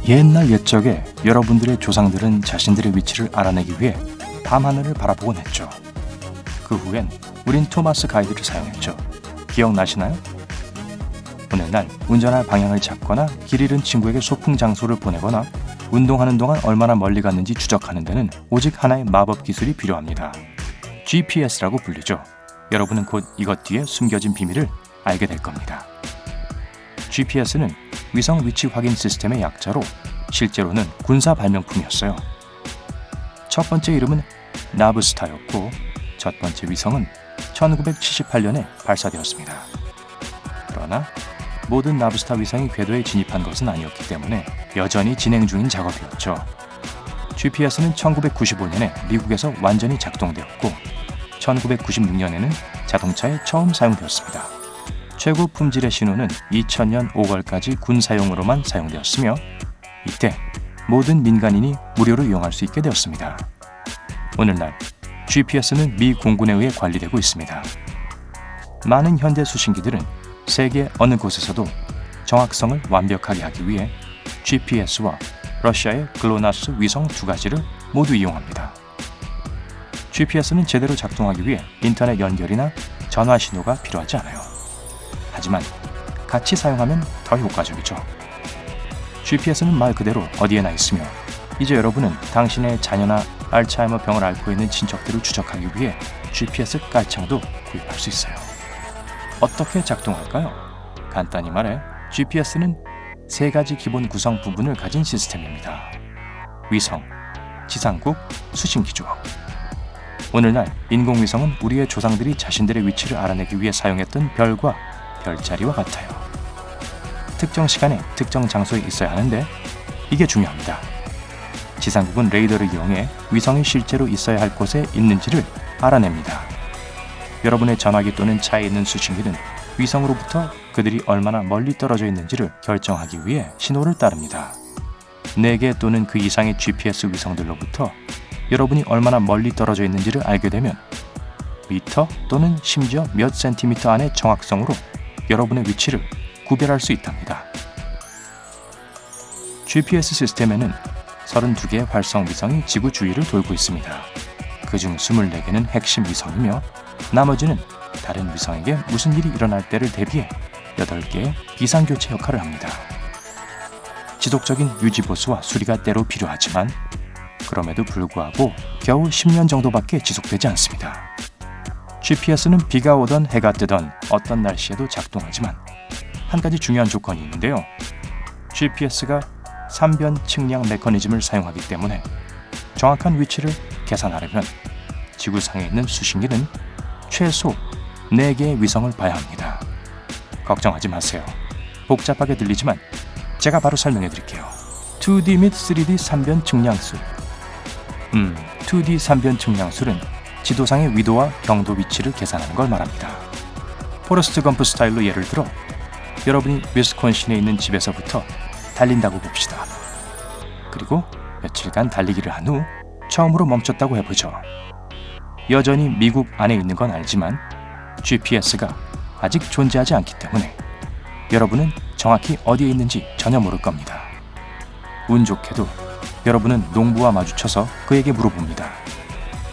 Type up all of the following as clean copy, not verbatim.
옛날 옛적에 여러분들의 조상들은 자신들의 위치를 알아내기 위해 밤하늘을 바라보곤 했죠. 그 후엔 우린 토마스 가이드를 사용했죠. 기억나시나요? 오늘날 운전할 방향을 잡거나 길 잃은 친구에게 소풍 장소를 보내거나 운동하는 동안 얼마나 멀리 갔는지 추적하는 데는 오직 하나의 마법 기술이 필요합니다. GPS라고 불리죠. 여러분은 곧 이것 뒤에 숨겨진 비밀을 알게 될 겁니다. GPS는 위성 위치 확인 시스템의 약자로 실제로는 군사 발명품이었어요. 첫 번째 이름은 나브스타였고 첫 번째 위성은 1978년에 발사되었습니다. 그러나 모든 나브스타 위성이 궤도에 진입한 것은 아니었기 때문에 여전히 진행 중인 작업이었죠. GPS는 1995년에 미국에서 완전히 작동되었고 1996년에는 자동차에 처음 사용되었습니다. 최고 품질의 신호는 2000년 5월까지 군사용으로만 사용되었으며 이때 모든 민간인이 무료로 이용할 수 있게 되었습니다. 오늘날 GPS는 미 공군에 의해 관리되고 있습니다. 많은 현대 수신기들은 세계 어느 곳에서도 정확성을 완벽하게 하기 위해 GPS와 러시아의 글로나스 위성 두 가지를 모두 이용합니다. GPS는 제대로 작동하기 위해 인터넷 연결이나 전화 신호가 필요하지 않아요. 하지만 같이 사용하면 더 효과적이죠. GPS는 말 그대로 어디에나 있으며 이제 여러분은 당신의 자녀나 알츠하이머 병을 앓고 있는 친척들을 추적하기 위해 GPS 깔창도 구입할 수 있어요. 어떻게 작동할까요? 간단히 말해 GPS는 세 가지 기본 구성 부분을 가진 시스템입니다. 위성, 지상국, 수신기죠. 오늘날 인공위성은 우리의 조상들이 자신들의 위치를 알아내기 위해 사용했던 별과 별자리와 같아요. 특정 시간에 특정 장소에 있어야 하는데 이게 중요합니다. 지상국은 레이더를 이용해 위성이 실제로 있어야 할 곳에 있는지를 알아냅니다. 여러분의 전화기 또는 차에 있는 수신기는 위성으로부터 그들이 얼마나 멀리 떨어져 있는지를 결정하기 위해 신호를 따릅니다. 4개 또는 그 이상의 GPS 위성들로부터 여러분이 얼마나 멀리 떨어져 있는지를 알게 되면 미터 또는 심지어 몇 센티미터 안의 정확성으로 여러분의 위치를 구별할 수 있답니다. GPS 시스템에는 32개의 활성 위성이 지구 주위를 돌고 있습니다. 그중 24개는 핵심 위성이며 나머지는 다른 위성에게 무슨 일이 일어날 때를 대비해 8개의 비상교체 역할을 합니다. 지속적인 유지보수와 수리가 때로 필요하지만 그럼에도 불구하고 겨우 10년 정도밖에 지속되지 않습니다. GPS는 비가 오던 해가 뜨던 어떤 날씨에도 작동하지만 한 가지 중요한 조건이 있는데요. GPS가 3변 측량 메커니즘을 사용하기 때문에 정확한 위치를 계산하려면 지구상에 있는 수신기는 최소 4개의 위성을 봐야 합니다. 걱정하지 마세요. 복잡하게 들리지만 제가 바로 설명해 드릴게요. 2D 및 3D 3변 측량술 2D 3변 측량술은 지도상의 위도와 경도 위치를 계산하는 걸 말합니다. 포레스트 검프 스타일로 예를 들어 여러분이 위스콘신에 있는 집에서부터 달린다고 봅시다. 그리고 며칠간 달리기를 한 후 처음으로 멈췄다고 해보죠. 여전히 미국 안에 있는 건 알지만 GPS가 아직 존재하지 않기 때문에 여러분은 정확히 어디에 있는지 전혀 모를 겁니다. 운 좋게도 여러분은 농부와 마주쳐서 그에게 물어봅니다.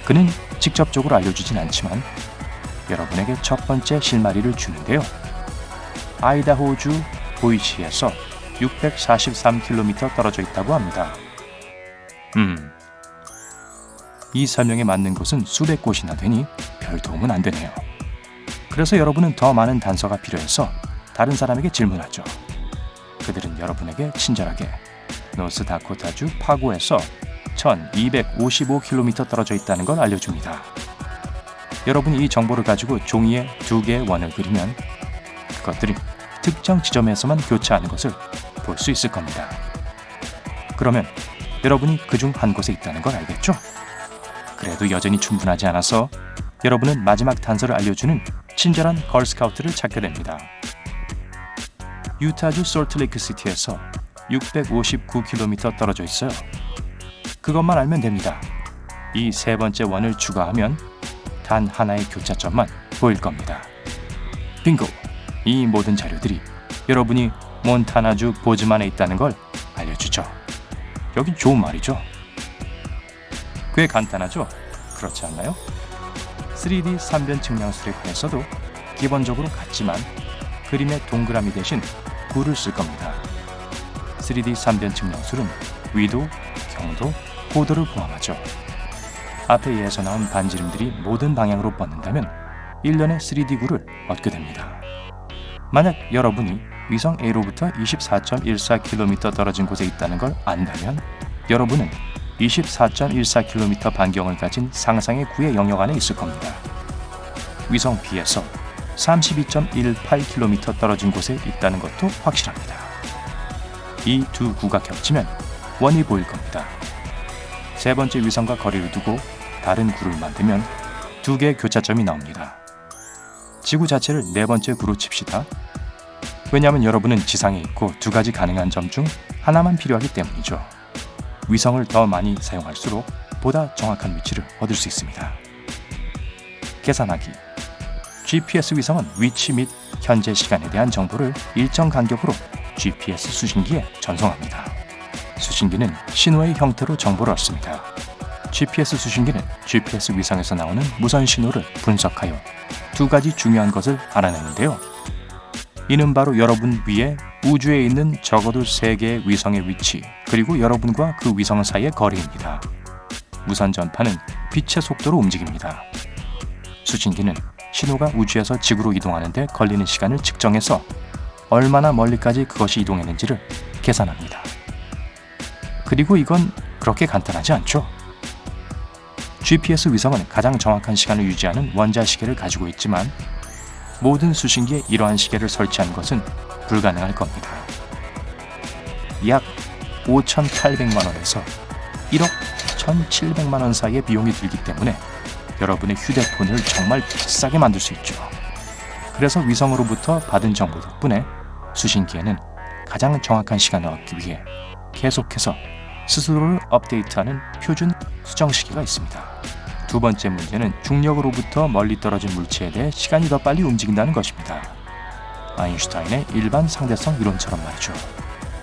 그는 직접적으로 알려주진 않지만 여러분에게 첫 번째 실마리를 주는데요. 아이다호주 보이시에서 643km 떨어져 있다고 합니다. 이 설명에 맞는 곳은 수백 곳이나 되니 별 도움은 안 되네요. 그래서 여러분은 더 많은 단서가 필요해서 다른 사람에게 질문하죠. 그들은 여러분에게 친절하게 노스다코타주 파고에서 1255km 떨어져 있다는 걸 알려줍니다. 여러분이 이 정보를 가지고 종이에 2개의 원을 그리면 그것들이 특정 지점에서만 교차하는 것을 볼 수 있을 겁니다. 그러면 여러분이 그중 한 곳에 있다는 걸 알겠죠? 그래도 여전히 충분하지 않아서 여러분은 마지막 단서를 알려주는 친절한 걸스카우트를 찾게 됩니다. 유타주 솔트레이크 시티에서 659km 떨어져 있어요. 그것만 알면 됩니다. 이 세 번째 원을 추가하면 단 하나의 교차점만 보일 겁니다. 빙고! 이 모든 자료들이 여러분이 몬타나주 보즈만에 있다는 걸 알려주죠. 여기 좋은 말이죠. 꽤 간단하죠? 그렇지 않나요? 3D 3변 측량술에 관해서도 기본적으로 같지만 그림의 동그라미 대신 구를 쓸 겁니다. 3D 3변 측량술은 위도, 경도, 고도를 포함하죠. 앞에 이에서 나온 반지름들이 모든 방향으로 뻗는다면 1년의 3D 구를 얻게 됩니다. 만약 여러분이 위성 A로부터 24.14km 떨어진 곳에 있다는 걸 안다면 여러분은 24.14km 반경을 가진 상상의 구의 영역 안에 있을 겁니다. 위성 B에서 32.18km 떨어진 곳에 있다는 것도 확실합니다. 이 두 구가 겹치면 원이 보일 겁니다. 세 번째 위성과 거리를 두고 다른 구를 만들면 두 개의 교차점이 나옵니다. 지구 자체를 네 번째 구로 칩시다. 왜냐하면 여러분은 지상에 있고 두 가지 가능한 점 중 하나만 필요하기 때문이죠. 위성을 더 많이 사용할수록 보다 정확한 위치를 얻을 수 있습니다. 계산하기. GPS 위성은 위치 및 현재 시간에 대한 정보를 일정 간격으로 GPS 수신기에 전송합니다. 수신기는 신호의 형태로 정보를 얻습니다. GPS 수신기는 GPS 위성에서 나오는 무선 신호를 분석하여 두 가지 중요한 것을 알아내는데요. 이는 바로 여러분 위에 우주에 있는 적어도 3개의 위성의 위치, 그리고 여러분과 그 위성 사이의 거리입니다. 무선 전파는 빛의 속도로 움직입니다. 수신기는 신호가 우주에서 지구로 이동하는 데 걸리는 시간을 측정해서 얼마나 멀리까지 그것이 이동했는지를 계산합니다. 그리고 이건 그렇게 간단하지 않죠? GPS 위성은 가장 정확한 시간을 유지하는 원자 시계를 가지고 있지만 모든 수신기에 이러한 시계를 설치한 것은 불가능할 겁니다. 약 5,800만 원에서 1억 1,700만 원 사이의 비용이 들기 때문에 여러분의 휴대폰을 정말 비싸게 만들 수 있죠. 그래서 위성으로부터 받은 정보 덕분에 수신기에는 가장 정확한 시간을 얻기 위해 계속해서 스스로를 업데이트하는 표준 수정시계가 있습니다. 두 번째 문제는 중력으로부터 멀리 떨어진 물체에 대해 시간이 더 빨리 움직인다는 것입니다. 아인슈타인의 일반 상대성 이론처럼 말이죠.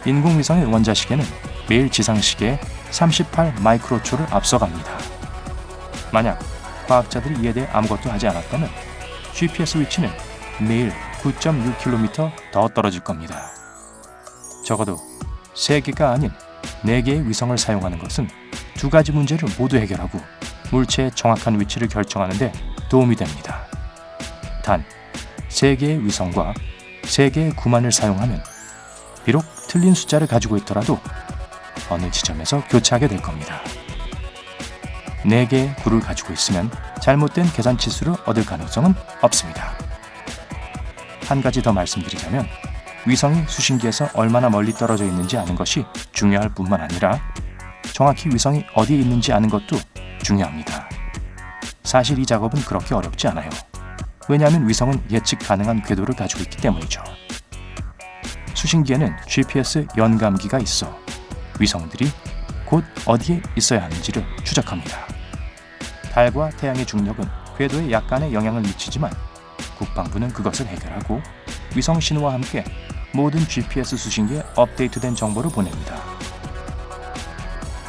인공위성의 원자시계는 매일 지상시계에 38 마이크로초를 앞서갑니다. 만약 과학자들이 이에 대해 아무것도 하지 않았다면 GPS 위치는 매일 9.6km 더 떨어질 겁니다. 적어도 3개가 아닌 4개의 위성을 사용하는 것은 두 가지 문제를 모두 해결하고 물체의 정확한 위치를 결정하는 데 도움이 됩니다. 단, 3개의 위성과 3개의 구만을 사용하면 비록 틀린 숫자를 가지고 있더라도 어느 지점에서 교차하게 될 겁니다. 4개의 구를 가지고 있으면 잘못된 계산 치수를 얻을 가능성은 없습니다. 한 가지 더 말씀드리자면 위성이 수신기에서 얼마나 멀리 떨어져 있는지 아는 것이 중요할 뿐만 아니라 정확히 위성이 어디에 있는지 아는 것도 중요합니다. 사실 이 작업은 그렇게 어렵지 않아요. 왜냐하면 위성은 예측 가능한 궤도를 가지고 있기 때문이죠. 수신기에는 GPS 연감기가 있어 위성들이 곧 어디에 있어야 하는지를 추적합니다. 달과 태양의 중력은 궤도에 약간의 영향을 미치지만 국방부는 그것을 해결하고 위성 신호와 함께 모든 GPS 수신기에 업데이트된 정보를 보냅니다.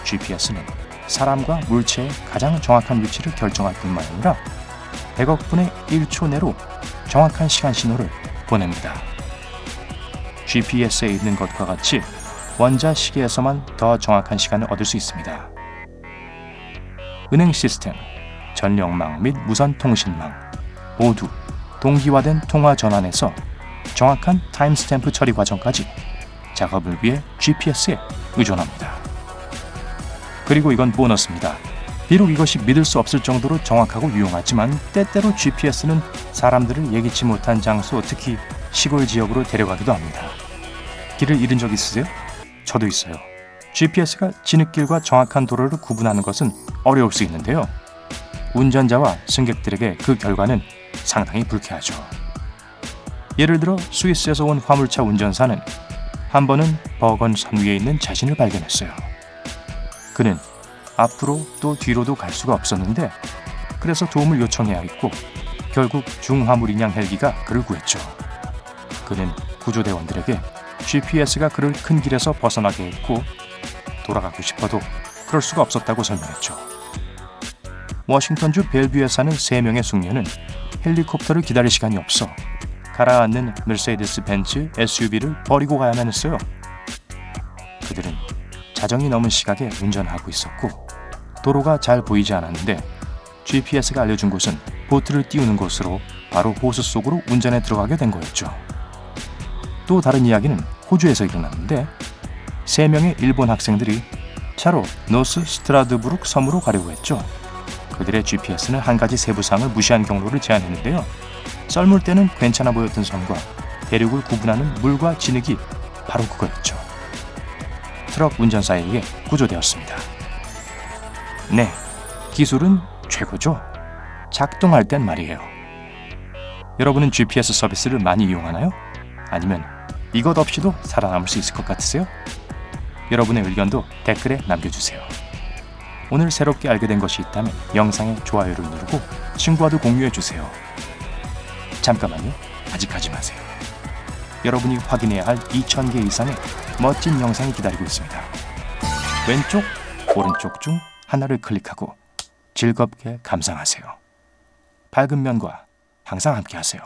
GPS는 사람과 물체의 가장 정확한 위치를 결정할 뿐만 아니라 100억 분의 1초 내로 정확한 시간 신호를 보냅니다. GPS에 있는 것과 같이 원자 시계에서만 더 정확한 시간을 얻을 수 있습니다. 은행 시스템, 전력망 및 무선 통신망 모두 동기화된 통화 전환에서 정확한 타임스탬프 처리 과정까지 작업을 위해 GPS에 의존합니다. 그리고 이건 보너스입니다. 비록 이것이 믿을 수 없을 정도로 정확하고 유용하지만 때때로 GPS는 사람들을 예기치 못한 장소, 특히 시골 지역으로 데려가기도 합니다. 길을 잃은 적 있으세요? 저도 있어요. GPS가 진흙길과 정확한 도로를 구분하는 것은 어려울 수 있는데요. 운전자와 승객들에게 그 결과는 상당히 불쾌하죠. 예를 들어 스위스에서 온 화물차 운전사는 한 번은 버건 선 위에 있는 자신을 발견했어요. 그는 앞으로 또 뒤로도 갈 수가 없었는데 그래서 도움을 요청해야 했고 결국 중화물인양 헬기가 그를 구했죠. 그는 구조대원들에게 GPS가 그를 큰 길에서 벗어나게 했고 돌아가고 싶어도 그럴 수가 없었다고 설명했죠. 워싱턴주 벨뷰에 사는 3명의 숙녀는 헬리콥터를 기다릴 시간이 없어 가라앉는 메르세데스 벤츠 SUV를 버리고 가야만 했어요. 그들은 자정이 넘은 시각에 운전하고 있었고 도로가 잘 보이지 않았는데 GPS가 알려준 곳은 보트를 띄우는 곳으로 바로 호수 속으로 운전해 들어가게 된 거였죠. 또 다른 이야기는 호주에서 일어났는데 3명의 일본 학생들이 차로 노스 스트라드부룩 섬으로 가려고 했죠. 그들의 GPS는 한 가지 세부사항을 무시한 경로를 제안했는데요. 썰물 때는 괜찮아 보였던 섬과 대륙을 구분하는 물과 진흙이 바로 그거였죠. 트럭 운전사에 의해 구조되었습니다. 네, 기술은 최고죠. 작동할 땐 말이에요. 여러분은 GPS 서비스를 많이 이용하나요? 아니면 이것 없이도 살아남을 수 있을 것 같으세요? 여러분의 의견도 댓글에 남겨주세요. 오늘 새롭게 알게 된 것이 있다면 영상에 좋아요를 누르고 친구와도 공유해주세요. 잠깐만요. 아직 가지 마세요. 여러분이 확인해야 할 2000개 이상의 멋진 영상이 기다리고 있습니다. 왼쪽, 오른쪽 중 하나를 클릭하고 즐겁게 감상하세요. 밝은 면과 항상 함께 하세요.